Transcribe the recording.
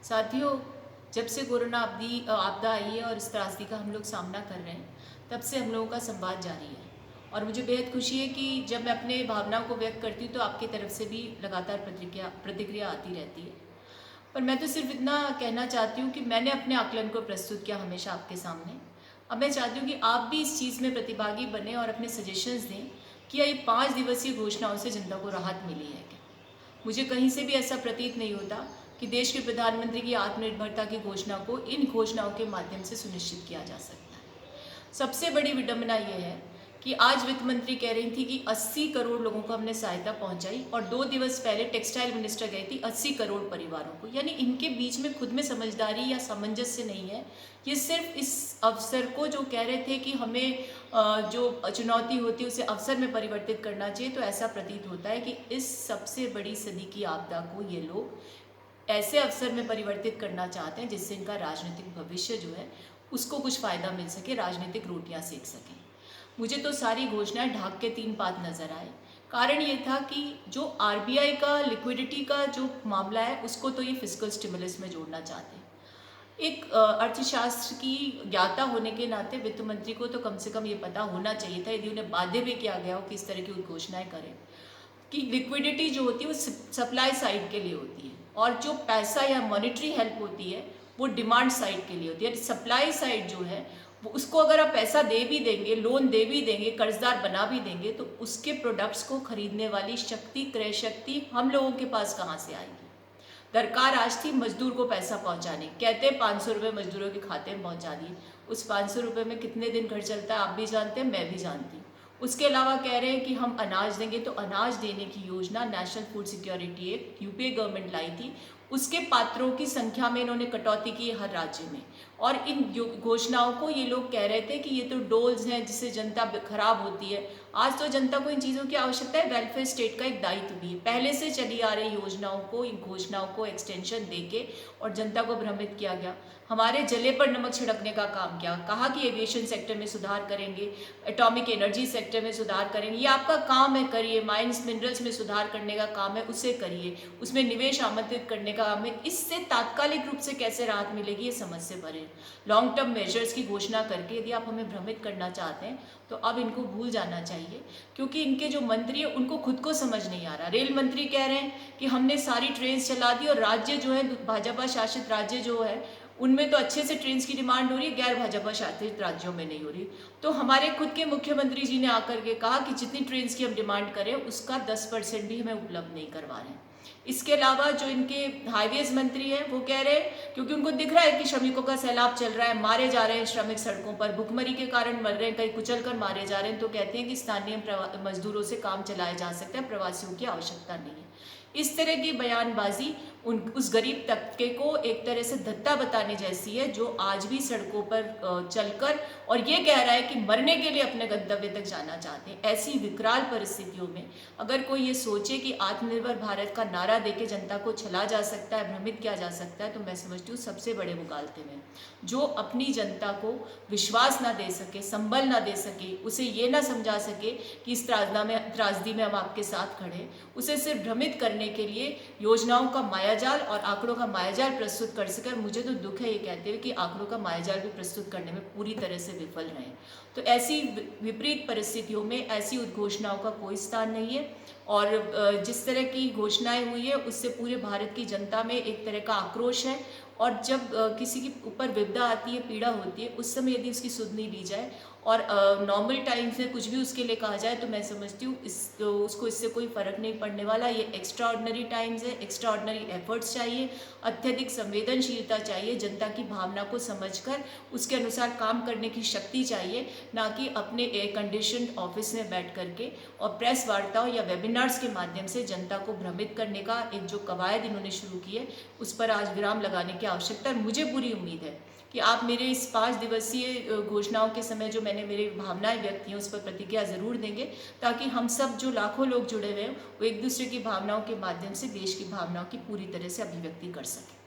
साथियों, जब से कोरोना आपदा आई है और इस त्रासदी का हम लोग सामना कर रहे हैं, तब से हम लोगों का संवाद जारी है। और मुझे बेहद खुशी है कि जब मैं अपने भावनाओं को व्यक्त करती हूँ तो आपकी तरफ से भी लगातार प्रतिक्रिया आती रहती है। पर मैं तो सिर्फ इतना कहना चाहती हूँ कि मैंने अपने आकलन को प्रस्तुत किया हमेशा आपके सामने। अब मैं चाहती हूँ कि आप भी इस चीज़ में प्रतिभागी बने और अपने सजेशंस दें कि ये 5 दिवसीय घोषणाओं से जनता को राहत मिली है क्या। मुझे कहीं से भी ऐसा प्रतीत नहीं होता कि देश के प्रधानमंत्री की आत्मनिर्भरता की घोषणा को इन घोषणाओं के माध्यम से सुनिश्चित किया जा सकता है। सबसे बड़ी विडंबना यह है कि आज वित्त मंत्री कह रही थी कि 80 करोड़ लोगों को हमने सहायता पहुंचाई और 2 दिवस पहले टेक्सटाइल मिनिस्टर गई थी 80 करोड़ परिवारों को। यानी इनके बीच में खुद में समझदारी या सामंजस्य नहीं है। ये सिर्फ इस अवसर को जो कह रहे थे कि हमें जो चुनौती होती है उसे अवसर में परिवर्तित करना चाहिए, तो ऐसा प्रतीत होता है कि इस सबसे बड़ी सदी की आपदा को ये लोग ऐसे अवसर में परिवर्तित करना चाहते हैं जिससे इनका राजनीतिक भविष्य जो है उसको कुछ फ़ायदा मिल सके, राजनीतिक रोटियां सेक सकें। मुझे तो सारी घोषणाएं ढाक के 3 पात नज़र आए। कारण ये था कि जो आरबीआई का लिक्विडिटी का जो मामला है उसको तो ये फिस्कल स्टिमुलस में जोड़ना चाहते हैं। एक अर्थशास्त्र की ज्ञाता होने के नाते वित्त मंत्री को तो कम से कम ये पता होना चाहिए था, यदि उन्हें बाध्य भी किया गया हो कि इस तरह की उद्घोषणाएं करें, कि लिक्विडिटी जो होती है वो सप्लाई साइड के लिए होती है और जो पैसा या मॉनेटरी हेल्प होती है वो डिमांड साइड के लिए होती है। सप्लाई साइड जो है वो उसको अगर आप पैसा दे भी देंगे, लोन दे भी देंगे, कर्जदार बना भी देंगे, तो उसके प्रोडक्ट्स को खरीदने वाली शक्ति, क्रय शक्ति हम लोगों के पास कहाँ से आएगी। दरकार आज थी मजदूर को पैसा पहुंचाने, कहते हैं 500 रुपये मजदूरों के खाते में पहुंचा दिए। उस 500 रुपये में कितने दिन घर चलता है आप भी जानते हैं, मैं भी जानती हूँ। उसके अलावा कह रहे हैं कि हम अनाज देंगे, तो अनाज देने की योजना national food security act UPA government लाई थी, उसके पात्रों की संख्या में इन्होंने कटौती की हर राज्य में। और इन घोषणाओं को ये लोग कह रहे थे कि ये तो डोल्स हैं जिससे जनता खराब होती है। आज तो जनता को इन चीज़ों की आवश्यकता है, वेलफेयर स्टेट का एक दायित्व भी है। पहले से चली आ रही योजनाओं को, इन घोषणाओं को एक्सटेंशन देके और जनता को भ्रमित किया गया। हमारे जले पर नमक छिड़कने का काम किया, कहा कि एविएशन सेक्टर में सुधार करेंगे, एटॉमिक एनर्जी सेक्टर में सुधार करेंगे, ये आपका काम है, करिए। माइंस मिनरल्स में सुधार करने का काम है, उसे करिए। उसमें निवेश आमंत्रित करने का काम है। इससे तात्कालिक रूप से कैसे राहत मिलेगी ये समझ से परे। लॉन्ग टर्म मेजर्स की घोषणा करके यदि आप हमें भ्रमित करना चाहते हैं तो अब इनको भूल जाना चाहिए, क्योंकि इनके जो मंत्री है उनको खुद को समझ नहीं आ रहा। रेल मंत्री कह रहे हैं कि हमने सारी ट्रेन चला दी और राज्य जो है, भाजपा शासित राज्य जो है, उनमें तो अच्छे से ट्रेन की डिमांड हो रही है, गैर भाजपा शासित राज्यों में नहीं हो रही। तो हमारे खुद के मुख्यमंत्री जी ने आकर के कहा कि जितनी ट्रेन की हम डिमांड करें उसका 10% भी हमें उपलब्ध नहीं करवा रहे हैं। इसके अलावा जो इनके हाईवेज मंत्री हैं वो कह रहे हैं, क्योंकि उनको दिख रहा है कि श्रमिकों का सैलाब चल रहा है, मारे जा रहे हैं श्रमिक सड़कों पर, भुखमरी के कारण मर रहे हैं, कहीं कुचल कर मारे जा रहे हैं, तो कहते हैं कि स्थानीय मजदूरों से काम चलाया जा सकता है, प्रवासियों की आवश्यकता नहीं है। इस तरह की बयानबाजी उस गरीब तबके को एक तरह से धत्ता बताने जैसी है, जो आज भी सड़कों पर चलकर और ये कह रहा है कि मरने के लिए अपने गंतव्य तक जाना चाहते हैं। ऐसी विकराल परिस्थितियों में अगर कोई ये सोचे कि आत्मनिर्भर भारत का नारा देके जनता को छला जा सकता है, भ्रमित किया जा सकता है, तो मैं समझती हूँ सबसे बड़े मुगालते में। जो अपनी जनता को विश्वास ना दे सके, संबल ना दे सके, उसे ये ना समझा सके कि इस त्रासदी में हम आपके साथ खड़े, उसे सिर्फ भ्रमित करने के लिए योजनाओं का मायाजाल और आंकड़ों का मायाजाल प्रस्तुत कर सके। मुझे तो दुख है ये कहते हुए कि आंकड़ों का मायाजाल भी प्रस्तुत करने में पूरी तरह से विफल रहे। तो ऐसी विपरीत परिस्थितियों में ऐसी उद्घोषणाओं का कोई स्थान नहीं है। और जिस तरह की घोषणाएं हुई है उससे पूरे भारत की जनता में एक तरह का आक्रोश है। और जब किसी के ऊपर विपदा आती है, पीड़ा होती है, उस समय यदि उसकी सुध नहीं ली जाए और नॉर्मल टाइम्स में कुछ भी उसके लिए कहा जाए, तो मैं समझती हूँ उसको इससे कोई फ़र्क नहीं पड़ने वाला। ये एक्स्ट्रा ऑर्डिनरी टाइम्स है, एक्स्ट्रा ऑर्डिनरी एफर्ट्स चाहिए, अत्यधिक संवेदनशीलता चाहिए, जनता की भावना को समझकर उसके अनुसार काम करने की शक्ति चाहिए, ना कि अपने एयर कंडीशन ऑफिस में बैठ करके और प्रेस वार्ताओं या वेबिनार्स के माध्यम से जनता को भ्रमित करने का एक जो कवायद इन्होंने शुरू की है उस पर आज विराम लगाने की आवश्यकता है। मुझे पूरी उम्मीद है कि आप मेरे इस 5 दिवसीय घोषणाओं के समय जो मैंने मेरी भावनाएं व्यक्त की उस पर प्रतिक्रिया ज़रूर देंगे, ताकि हम सब जो लाखों लोग जुड़े हुए हैं वो एक दूसरे की भावनाओं के माध्यम से देश की भावनाओं की पूरी तरह से अभिव्यक्ति कर सकें।